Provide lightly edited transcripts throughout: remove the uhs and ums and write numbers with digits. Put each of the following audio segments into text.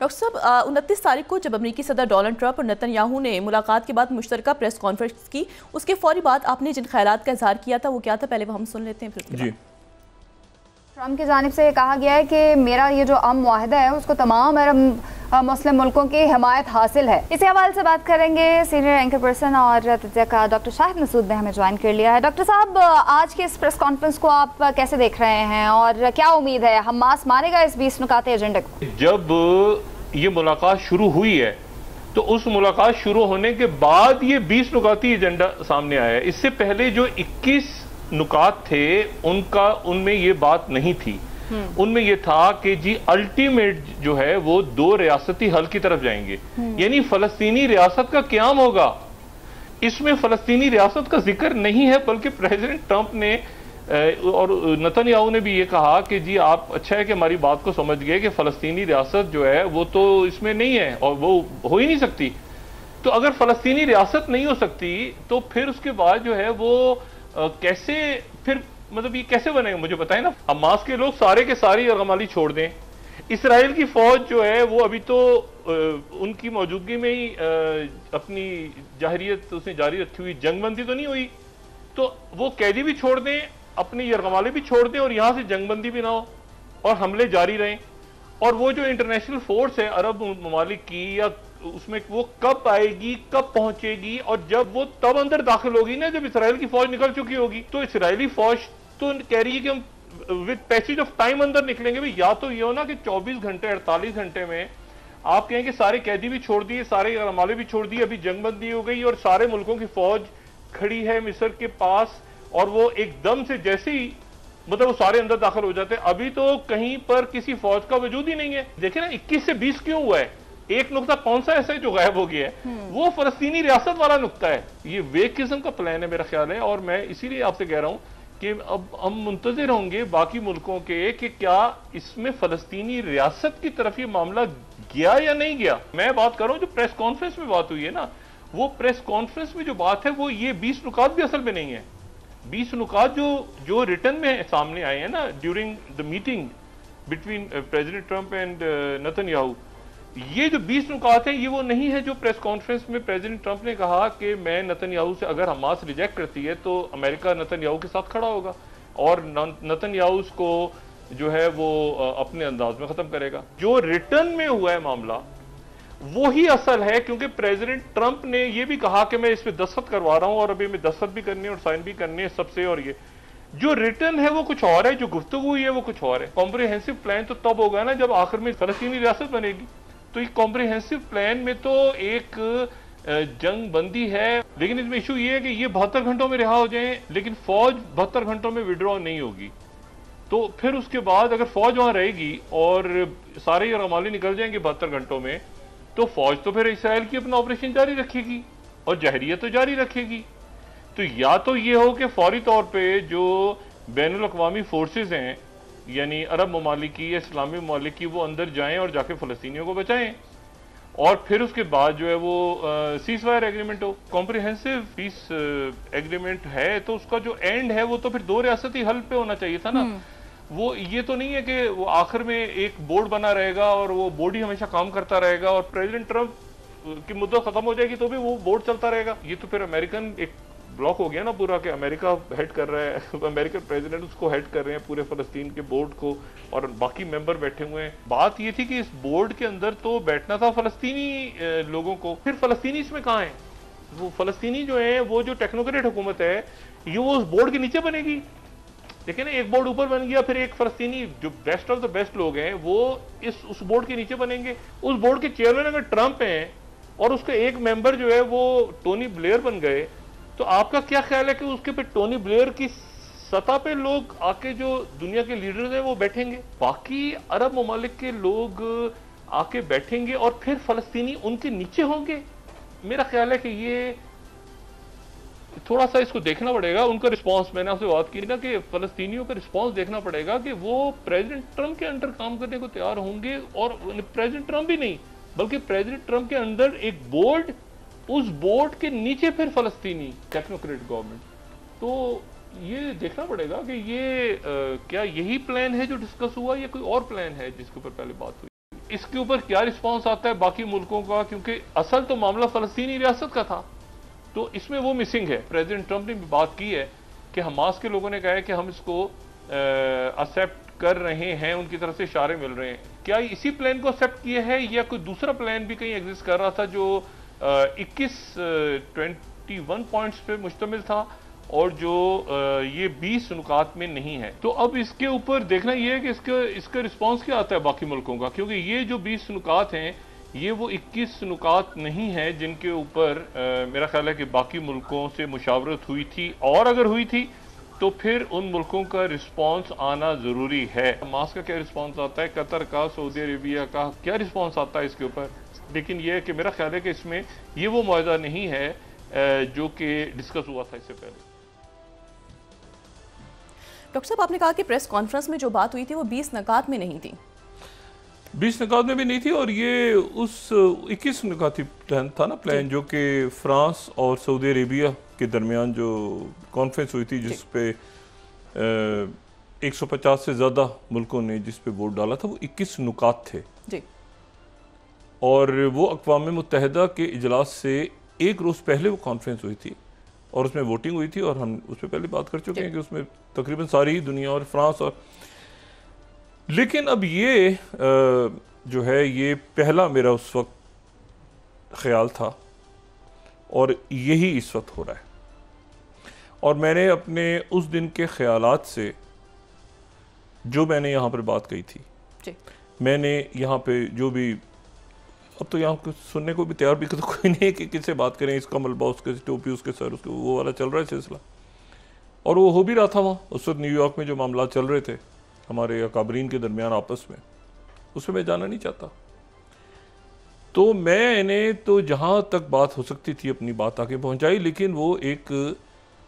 Doctor साहब, 29 तारीख को जब अमेरिकी सदर डोनाल्ड ट्रंप और नेतन्याहू ने मुलाकात के बाद मुश्तरका प्रेस कॉन्फ्रेंस की, उसके फौरी बाद आपने जिन ख्यालात का इजहार किया था वो क्या था, पहले वो हम सुन लेते हैं फिर जी। ट्रंप की जानिब से कहा गया है कि मेरा ये जो अम मुआहदा है उसको तमाम अरब मुस्लिम मुल्कों की हिमायत हासिल है। इसी हवाले से बात करेंगे सीनियर एंकर पर्सन और तज्ज़िया डॉक्टर शाहिद मसूद ने हमें ज्वाइन कर लिया है। डॉक्टर साहब, आज के इस प्रेस कॉन्फ्रेंस को आप कैसे देख रहे हैं और क्या उम्मीद है हमास मानेगा इस 20 नुकाते एजेंडे को? जब ये मुलाकात शुरू हुई है तो उस मुलाकात शुरू होने के बाद ये 20 नुकाती एजेंडा सामने आया है। इससे पहले जो 21 नुकात थे उनमें ये बात नहीं थी। उनमें ये था कि जी अल्टीमेट जो है वो 2 रियासती हल की तरफ जाएंगे, यानी फलस्तीनी रियासत का क़याम होगा। इसमें फलस्तीनी रियासत का जिक्र नहीं है, बल्कि प्रेसिडेंट ट्रंप ने और नेतन्याहू ने भी ये कहा कि जी आप अच्छा है कि हमारी बात को समझ गए कि फलस्तीनी रियासत जो है वो तो इसमें नहीं है और वो हो ही नहीं सकती। तो अगर फलस्तीनी रियासत नहीं हो सकती तो फिर उसके बाद जो है वो कैसे फिर मतलब ये कैसे बनेगा, मुझे बताएं ना। हमास के लोग सारे के सारी यरगमाली छोड़ दें। इसराइल की फौज जो है वो अभी तो उनकी मौजूदगी में ही अपनी जाहिरियत उसने जारी रखी हुई, जंगबंदी तो नहीं हुई, तो वो कैदी भी छोड़ दें, अपनी यरगमाली भी छोड़ दें और यहां से जंगबंदी भी ना हो और हमले जारी रहें। और वो जो इंटरनेशनल फोर्स है अरब ममालिक की, या उसमें वो कब आएगी, कब पहुंचेगी, और जब वो तब अंदर दाखिल होगी ना जब इसराइल की फौज निकल चुकी होगी। तो इसराइली फौज तो कह रही है कि हम विद पैसेज ऑफ टाइम अंदर निकलेंगे। भाई या तो ये हो ना कि 24 घंटे 48 घंटे में आप कहें कि सारे कैदी भी छोड़ दिए, सारे रमाले भी छोड़ दिए, अभी जंगबंदी हो गई और सारे मुल्कों की फौज खड़ी है मिस्र के पास, और वो एकदम से जैसे ही मतलब वो सारे अंदर दाखिल हो जाते हैं। अभी तो कहीं पर किसी फौज का वजूद ही नहीं है। देखिए ना 21 से 20 क्यों हुआ है? एक नुक्ता कौन सा ऐसा है जो गायब हो गया है? वो फलस्तीनी रियासत वाला नुक्ता है। ये वेक किस्म का प्लान है मेरा ख्याल है, और मैं इसीलिए आपसे कह रहा हूं कि अब हम मुंतजिर होंगे बाकी मुल्कों के कि क्या इसमें फलस्तीनी रियासत की तरफ ये मामला गया या नहीं गया। मैं बात कर रहा हूं जो प्रेस कॉन्फ्रेंस में बात हुई है ना, वो प्रेस कॉन्फ्रेंस में जो बात है वो ये 20 नुकात भी असल में नहीं है। 20 नुकात जो रिटर्न में सामने आए हैं ना during the meeting between president Trump and Netanyahu, ये जो 20 नुकात हैं ये वो नहीं है जो प्रेस कॉन्फ्रेंस में प्रेसिडेंट ट्रंप ने कहा कि मैं नेतन्याहू से, अगर हमास रिजेक्ट करती है तो अमेरिका नेतन्याहू के साथ खड़ा होगा और नेतन्याहू उसको जो है वो अपने अंदाज में खत्म करेगा। जो रिटर्न में हुआ है मामला वो ही असल है, क्योंकि प्रेसिडेंट ट्रंप ने ये भी कहा कि मैं इस पे दस्तखत करवा रहा हूं और अभी मैं दस्तखत भी करनी है और साइन भी करनी है सबसे, और ये जो रिटर्न है वो कुछ और है, जो गुफ्तगू हुई है वो कुछ और है। कॉम्प्रिहेंसिव प्लान तो तब होगा ना जब आखिर में फलस्तीनी रियासत बनेगी। तो ये कॉम्प्रिहेंसिव प्लान में तो एक जंग बंदी है, लेकिन इसमें इशू ये है कि ये 72 घंटों में रिहा हो जाए, लेकिन फौज 72 घंटों में विड्रॉ नहीं होगी। तो फिर उसके बाद अगर फौज वहां रहेगी और सारे रमाली निकल जाएंगे 72 घंटों में, तो फौज तो फिर इसराइल की अपना ऑपरेशन जारी रखेगी और जहरियत तो जारी रखेगी। तो या तो ये हो कि फौरी तौर पे जो बैनुल अक़वामी फोर्सेज हैं, यानी अरब ममालिक की या इस्लामी ममालिक की, वो अंदर जाएं और जाके फ़लस्तीनियों को बचाएं, और फिर उसके बाद जो है वो सीज फायर एग्रीमेंट हो। कॉम्प्रिहेंसिव पीस एग्रीमेंट है तो उसका जो एंड है वो तो फिर 2 रियासती हल पे होना चाहिए था ना। वो ये तो नहीं है कि वो आखिर में एक बोर्ड बना रहेगा और वो बोर्ड ही हमेशा काम करता रहेगा और प्रेसिडेंट ट्रंप की मुद्दत खत्म हो जाएगी तो भी वो बोर्ड चलता रहेगा। ये तो फिर अमेरिकन एक ब्लॉक हो गया ना पूरा, कि अमेरिका हेड कर रहा है, अमेरिकन प्रेसिडेंट उसको हेड कर रहे हैं पूरे फलस्तीन के बोर्ड को, और बाकी मेंबर बैठे हुए हैं। बात ये थी कि इस बोर्ड के अंदर तो बैठना था फलस्तीनी लोगों को। फिर फलस्तीनी इसमें कहाँ है? वो फलस्तीनी जो है वो जो टेक्नोक्रेट हुकूमत है ये वो उस बोर्ड के नीचे बनेगी। देखिए ना, एक बोर्ड ऊपर बन गया, फिर एक फलस्तीनी जो बेस्ट ऑफ द बेस्ट लोग हैं वो उस बोर्ड के नीचे बनेंगे। उस बोर्ड के चेयरमैन अगर ट्रंप हैं और उसका एक मेंबर जो है वो टोनी ब्लेयर बन गए, तो आपका क्या ख्याल है कि उसके पे टोनी ब्लेयर की सतह पे लोग आके जो दुनिया के लीडर्स हैं वो बैठेंगे, बाकी अरब ममालिक के लोग आके बैठेंगे और फिर फलस्तीनी उनके नीचे होंगे? मेरा ख्याल है कि ये थोड़ा सा इसको देखना पड़ेगा। उनका रिस्पांस, मैंने आपसे बात की ना कि फलस्तीनियों का रिस्पांस देखना पड़ेगा कि वो प्रेसिडेंट ट्रंप के अंडर काम करने को तैयार होंगे, और प्रेसिडेंट ट्रंप भी नहीं बल्कि प्रेसिडेंट ट्रंप के अंदर एक बोर्ड, उस बोर्ड के नीचे फिर फलस्तीनी टेक्नोक्रेट गवर्नमेंट। तो ये देखना पड़ेगा कि ये क्या यही प्लान है जो डिस्कस हुआ या कोई और प्लान है जिसके ऊपर पहले बात हुई। इसके ऊपर क्या रिस्पांस आता है बाकी मुल्कों का, क्योंकि असल तो मामला फ़लस्तीनी रियासत का था, तो इसमें वो मिसिंग है। प्रेसिडेंट ट्रंप ने भी बात की है कि हमास के लोगों ने कहा है कि हम इसको एक्सेप्ट कर रहे हैं, उनकी तरफ से इशारे मिल रहे हैं। क्या इसी प्लान को एक्सेप्ट किया है या कोई दूसरा प्लान भी कहीं एग्जिस्ट कर रहा था जो 21 पॉइंट्स पे मुश्तमिल था और जो ये 20 नुकात में नहीं है? तो अब इसके ऊपर देखना ये है कि इसका रिस्पांस क्या आता है बाकी मुल्कों का, क्योंकि ये जो 20 नुकात हैं ये वो 21 नुकात नहीं है जिनके ऊपर मेरा ख्याल है कि बाकी मुल्कों से मुशावरत हुई थी, और अगर हुई थी तो फिर उन मुल्कों का रिस्पांस आना जरूरी है। हमास का क्या रिस्पांस आता है, कतर का, सऊदी अरेबिया का क्या रिस्पांस आता है इसके ऊपर? लेकिन यह कि मेरा ख्याल है कि इसमें ये वो मुआहदा नहीं है जो कि डिस्कस हुआ था इससे पहले। डॉक्टर साहब, आपने कहा कि प्रेस कॉन्फ्रेंस में जो बात हुई थी वो 20 नुकात में नहीं थी। 20 नुकात में भी नहीं थी, और ये उस 21 नुकाती प्लान था ना, प्लान जो कि फ्रांस और सऊदी अरेबिया के दरमियान जो कॉन्फ्रेंस हुई थी, जिस पे 150 से ज़्यादा मुल्कों ने जिस पे वोट डाला था, वो 21 नुकात थे जी। और वो अक़वाम मुत्तहिदा के इजलास से एक रोज़ पहले वो कॉन्फ्रेंस हुई थी और उसमें वोटिंग हुई थी, और हम उस पर पहले बात कर चुके हैं कि उसमें तकरीबन सारी ही दुनिया और फ्रांस और, लेकिन अब ये जो है ये पहला मेरा उस वक्त ख्याल था और यही इस वक्त हो रहा है। और मैंने अपने उस दिन के ख्यालात से जो मैंने यहाँ पर बात कही थी जी। मैंने यहाँ पे जो भी, अब तो यहाँ कुछ सुनने को भी तैयार भी तो कोई नहीं है कि किससे बात करें, इसका मलबा उसके टोपी उसके सर उसके, वो वाला चल रहा है सिलसिला, और वो हो भी रहा था वहाँ उस वक्त न्यूयॉर्क में जो मामला चल रहे थे हमारे अकाबरीन के दरमियान आपस में, उसमें मैं जाना नहीं चाहता। तो मैंने तो जहाँ तक बात हो सकती थी अपनी बात आगे पहुँचाई, लेकिन वो एक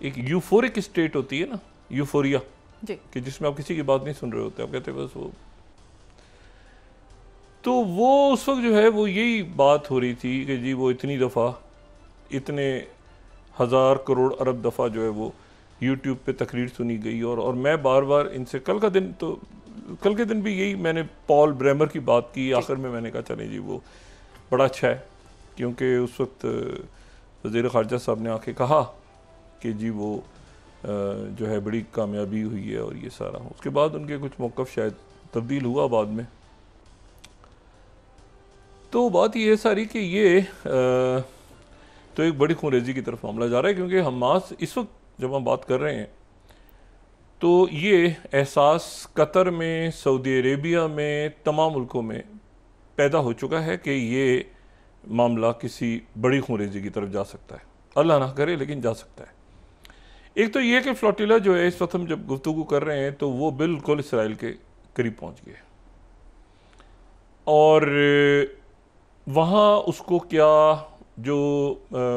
यूफोरिक स्टेट होती है ना, यूफोरिया जी, कि जिसमें आप किसी की बात नहीं सुन रहे होते, आप कहते बस वो, तो वो उस वक्त जो है वो यही बात हो रही थी कि जी वो इतनी दफ़ा, इतने हज़ार करोड़ अरब दफ़ा जो है वो यूट्यूब पे तकरीर सुनी गई, और मैं बार बार इनसे कल के दिन भी यही मैंने पॉल ब्रेमर की बात की, आखिर में मैंने कहा चलें जी वो बड़ा अच्छा है, क्योंकि उस वक्त वज़ीर ख़ारजा साहब ने आके कहा कि जी वो जो है बड़ी कामयाबी हुई है और ये सारा। उसके बाद उनके कुछ मौक़िफ़ शायद तब्दील हुआ बाद में। तो बात ये है सारी कि ये तो एक बड़ी खूनरेज़ी की तरफ मामला जा रहा है, क्योंकि हमास इस वक्त जब हम बात कर रहे हैं तो ये एहसास कतर में, सऊदी अरेबिया में, तमाम मुल्कों में पैदा हो चुका है कि ये मामला किसी बड़ी खूनरेज़ी की तरफ जा सकता है। अल्लाह ना करे, लेकिन जा सकता है। एक तो ये कि फ्लोटिला जो है इस वक्त हम जब गुफ्तगू कर रहे हैं तो वो बिल्कुल इसराइल के करीब पहुंच गए, और वहाँ उसको क्या जो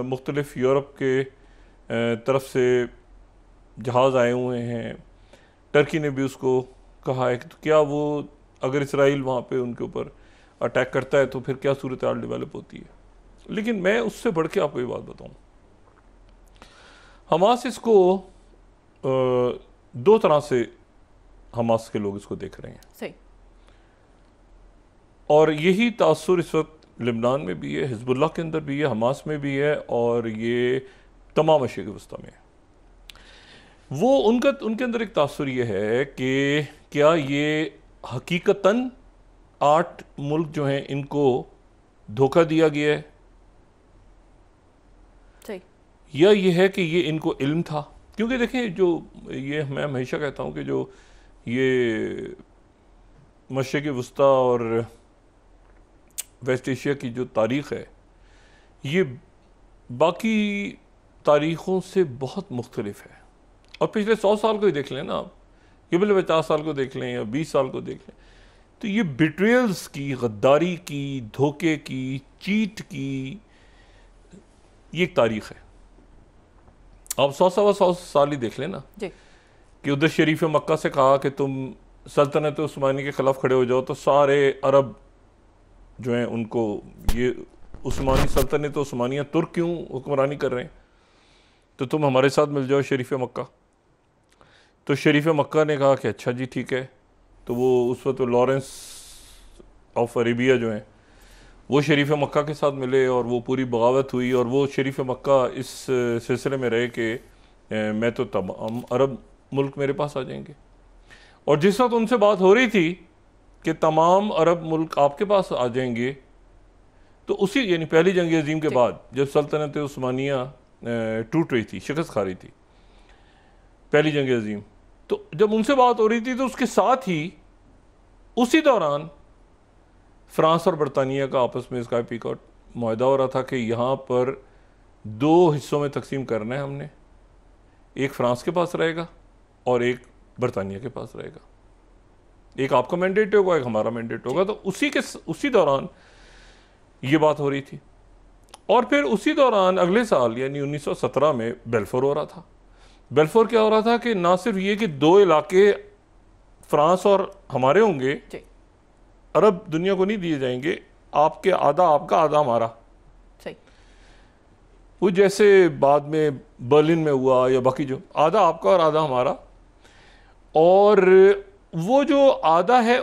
मुख्तलिफ यूरोप के तरफ से जहाज़ आए हुए हैं, टर्की ने भी उसको कहा है कि तो क्या वो अगर इसराइल वहाँ पे उनके ऊपर अटैक करता है तो फिर क्या सूरत हाल डेवलप होती है। लेकिन मैं उससे बढ़ के आपको ये बात बताऊँ, हमास इसको दो तरह से हमास के लोग इसको देख रहे हैं सही, और यही तासुर इस वक्त लिबनान में भी है, हिजबुल्लाह के अंदर भी है, हमास में भी है, और ये तमाम मशरिक़ वस्ता में है। वो उनके अंदर एक तासुर ये है कि क्या ये हकीकतन 8 मुल्क जो हैं इनको धोखा दिया गया है, या ये है कि ये इनको इल्म था। क्योंकि देखें, जो ये मैं हमेशा कहता हूँ कि जो ये मशरिक़ वस्ता और वेस्ट एशिया की जो तारीख़ है ये बाकी तारीख़ों से बहुत मुख्तलिफ है। और पिछले 100 साल को ही देख लें ना आप, ये भले 50 साल को देख लें या 20 साल को देख लें, तो ये बिट्रेयल्स की, गद्दारी की, धोखे की, चीट की ये एक तारीख़ है। आप 100 साल ही देख लेना कि उधर शरीफ मक्का से कहा कि तुम सल्तनत उस्मानी के ख़िलाफ़ खड़े हो जाओ, तो सारे अरब जो हैं उनको ये उस्मानी सल्तनत उस्मानिया तुर्क क्यों हुक्मरानी कर रहे हैं, तो तुम हमारे साथ मिल जाओ शरीफ मक्का। तो शरीफ मक्का ने कहा कि अच्छा जी ठीक है। तो वो उस वक्त लॉरेंस ऑफ अरेबिया जो हैं वो शरीफ मक्का के साथ मिले और वो पूरी बगावत हुई और वो शरीफ मक्का इस सिलसिले में रहे कि मैं तो तमाम अरब मुल्क मेरे पास आ जाएंगे। और जिस वक्त उनसे बात हो रही थी कि तमाम अरब मुल्क आपके पास आ जाएंगे, तो उसी यानी पहली जंग अजीम के बाद जब सल्तनत उस्मानिया टूट रही थी, शिकस्त खा रही थी पहली जंग अजीम, तो जब उनसे बात हो रही थी तो उसके साथ ही उसी दौरान फ्रांस और बरतानिया का आपस में इसका पीकआउट मुआहदा हो रहा था कि यहाँ पर 2 हिस्सों में तकसीम करना है हमने, एक फ्रांस के पास रहेगा और एक बरतानिया के पास रहेगा, एक आपका मैंडेट होगा एक हमारा मैंडेट होगा। तो उसी दौरान ये बात हो रही थी। और फिर उसी दौरान अगले साल यानी 1917 में बेल्फोर हो रहा था। बेल्फोर क्या हो रहा था कि ना सिर्फ ये कि 2 इलाके फ्रांस और हमारे होंगे, अरब दुनिया को नहीं दिए जाएंगे, आपके आधा आपका आधा हमारा, वो जैसे बाद में बर्लिन में हुआ या बाकी जो आधा आपका और आधा हमारा। और वो जो आधा है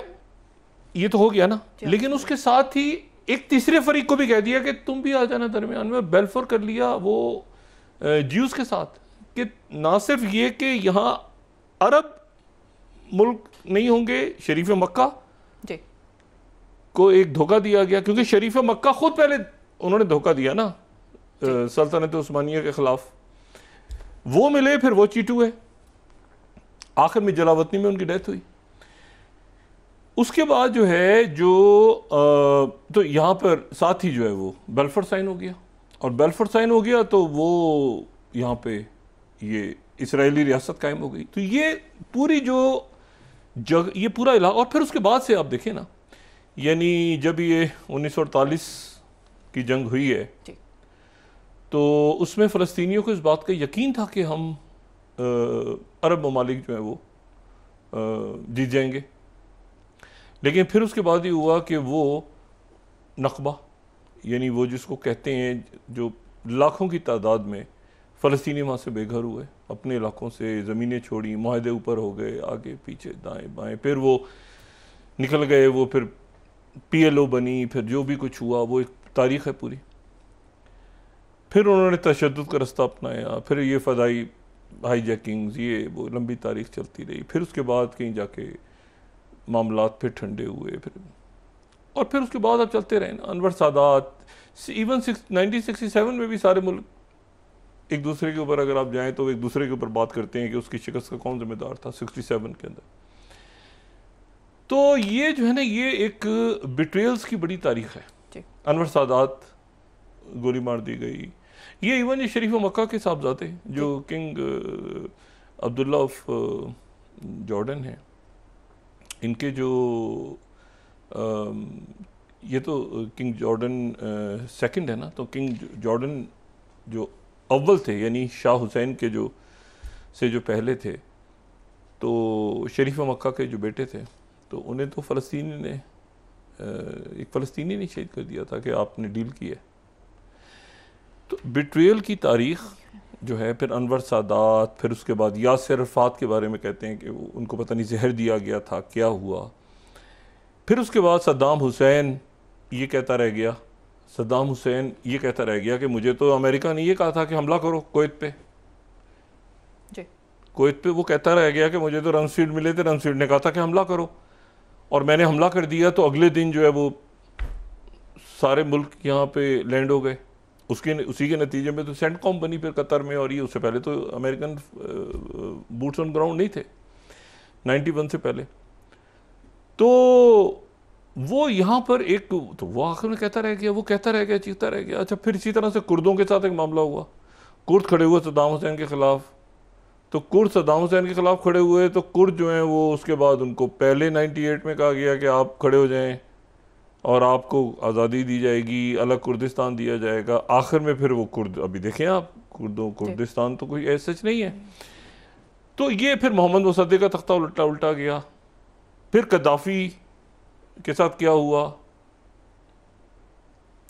ये तो हो गया ना, लेकिन उसके साथ ही एक तीसरे फरीक को भी कह दिया कि तुम भी आ जाना दरमियान में। बेल्फोर कर लिया वो ज्यूज के साथ कि ना सिर्फ ये कि यहाँ अरब मुल्क नहीं होंगे, शरीफ मक्का को एक धोखा दिया गया, क्योंकि शरीफ मक्का खुद पहले उन्होंने धोखा दिया ना सल्तनत उस्मानिया के खिलाफ, वो मिले, फिर वो चीटू है, आखिर में जलावतनी में उनकी डेथ हुई। उसके बाद जो है तो यहाँ पर साथ ही जो है वो बेल्फोर साइन हो गया, और बेल्फोर साइन हो गया तो वो यहाँ पे ये इसराइली रियासत कायम हो गई। तो ये पूरी जो ये पूरा इलाका, और फिर उसके बाद से आप देखें ना, यानी जब ये 1948 की जंग हुई है तो उसमें फ़लस्तीनियों को इस बात का यकीन था कि हम अरब ममालिक जो है वो जीत जाएंगे। लेकिन फिर उसके बाद ये हुआ कि वो नकबा, यानी वो जिसको कहते हैं, जो लाखों की तादाद में फ़लस्तीनी वहाँ से बेघर हुए, अपने इलाकों से ज़मीनें छोड़ी, मुआहदे ऊपर हो गए, आगे पीछे दाएं बाएं, फिर वो निकल गए, वो फिर PLO बनी, फिर जो भी कुछ हुआ वो एक तारीख़ है पूरी। फिर उन्होंने तशद्दुद का रास्ता अपनाया, फिर ये फ़दाई हाईजैकिंग्स, ये वो लंबी तारीख़ चलती रही। फिर उसके बाद कहीं जाके मामलात फिर ठंडे हुए, और फिर उसके बाद अब चलते रहे ना, अनवर सादात, इवन 1967 में भी सारे मुल्क एक दूसरे के ऊपर, अगर आप जाएं तो एक दूसरे के ऊपर बात करते हैं कि उसकी शिकस्त का कौन जिम्मेदार था 67 के अंदर। तो ये जो है ना, ये एक बिट्रेयल्स की बड़ी तारीख है। अनवर सादात गोली मार दी गई, ये इवन ये शरीफ मक्का के साहबजादे जो किंग अब्दुल्ला ऑफ जॉर्डन हैं, इनके जो ये तो किंग जॉर्डन सेकंड है ना, तो किंग जॉर्डन जो अव्वल थे, यानी शाह हुसैन के जो पहले थे, तो शरीफ मक्का के जो बेटे थे, तो उन्हें तो एक फ़लस्तीनी ने शहीद कर दिया था कि आपने डील किया। तो बिट्रेयल की तारीख़ जो है, फिर अनवर सादात, फिर उसके बाद यासिर अरफ़ात के बारे में कहते हैं कि उनको पता नहीं जहर दिया गया था, क्या हुआ। फिर उसके बाद सद्दाम हुसैन ये कहता रह गया, सद्दाम हुसैन ये कहता रह गया कि मुझे तो अमेरिका ने ये कहा था कि हमला करो कुवैत पे। कुवैत पे वो कहता रह गया कि मुझे तो रमशील्ड मिले थे, रमशील्ड ने कहा था कि हमला करो, और मैंने हमला कर दिया। तो अगले दिन जो है वो सारे मुल्क यहाँ पे लैंड हो गए। उसी के नतीजे में तो सेंटकॉम बनी फिर कतर में, और ये उससे पहले तो अमेरिकन बूट्स ऑन ग्राउंड नहीं थे 91 से पहले। तो वो यहाँ पर एक, तो वो आखिर में कहता रह गया, वो कहता रह गया, चीखता रह गया। अच्छा, फिर इसी तरह से कुर्दों के साथ एक मामला हुआ, कुर्द खड़े हुए सद्दाम हुसैन के ख़िलाफ़। तो कुर्द सद्दाम हुसैन के ख़िलाफ़ खड़े हुए, तो कुर्द जो हैं वो उसके बाद उनको पहले 98 में कहा गया कि आप खड़े हो जाएं और आपको आज़ादी दी जाएगी, अलग कुर्दिस्तान दिया जाएगा। आखिर में फिर वो कुर्द, अभी देखें आप, कुर्दिस्तान तो कोई ऐसा सच नहीं है। तो ये फिर मोहम्मद मुसद्दिक़ का तख्ता उल्टा गया। फिर कद्दाफ़ी के साथ क्या हुआ,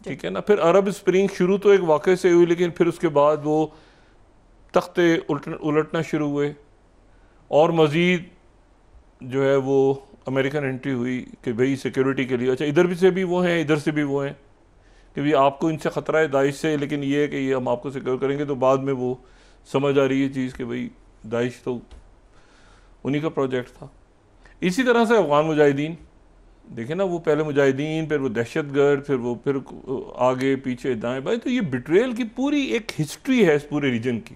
ठीक है ना। फिर अरब स्प्रिंग शुरू तो एक वाक़े से हुई, लेकिन फिर उसके बाद वो तख्ते उलटना शुरू हुए, और मज़ीद जो है वो अमेरिकन एंट्री हुई कि भाई सिक्योरिटी के लिए, अच्छा इधर भी से भी वो हैं, इधर से भी वो हैं कि भाई आपको इनसे ख़तरा है दाइश से, लेकिन ये है कि ये हम आपको सिक्योर करेंगे। तो बाद में वो समझ आ रही है चीज़ कि भाई दाइश तो उन्हीं का प्रोजेक्ट था। इसी तरह से अफगान मुजाहिदीन देखें ना, वो पहले मुजाहिदीन, फिर वो दहशतगर्द, फिर आगे पीछे दाएं बाएं। तो ये बिट्रेयल की पूरी एक हिस्ट्री है इस पूरे रीजन की।